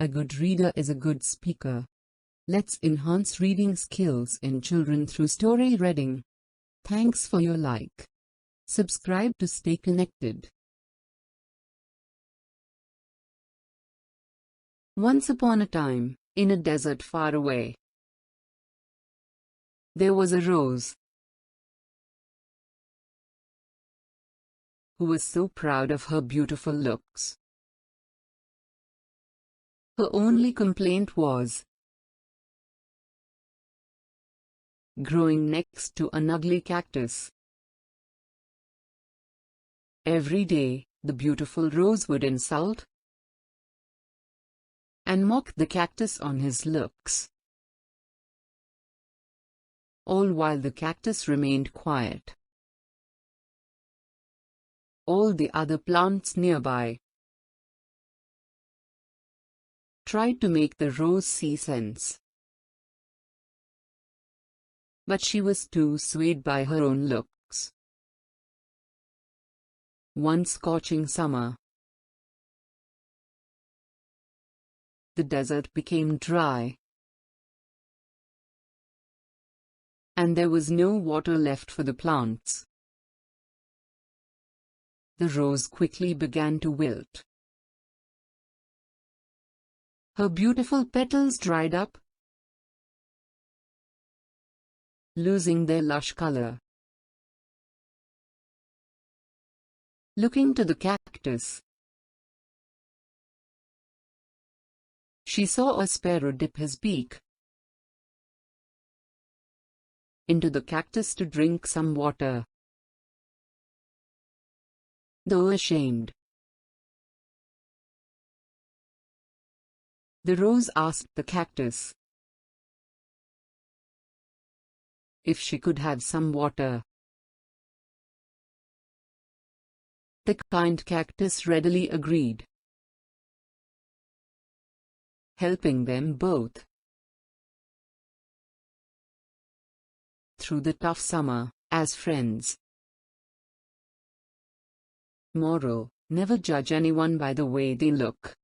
A good reader is a good speaker. Let's enhance reading skills in children through story reading. Thanks for your like. Subscribe to stay connected. Once upon a time, in a desert far away, there was a rose who was so proud of her beautiful looks. Her only complaint was growing next to an ugly cactus. Every day, the beautiful rose would insult and mock the cactus on his looks, all while the cactus remained quiet. All the other plants nearby tried to make the rose see sense, but she was too swayed by her own looks. One scorching summer, the desert became dry, and there was no water left for the plants. The rose quickly began to wilt. Her beautiful petals dried up, losing their lush color. Looking to the cactus, she saw a sparrow dip his beak into the cactus to drink some water. Though ashamed, the rose asked the cactus if she could have some water. The kind cactus readily agreed, helping them both through the tough summer as friends. Moral: never judge anyone by the way they look.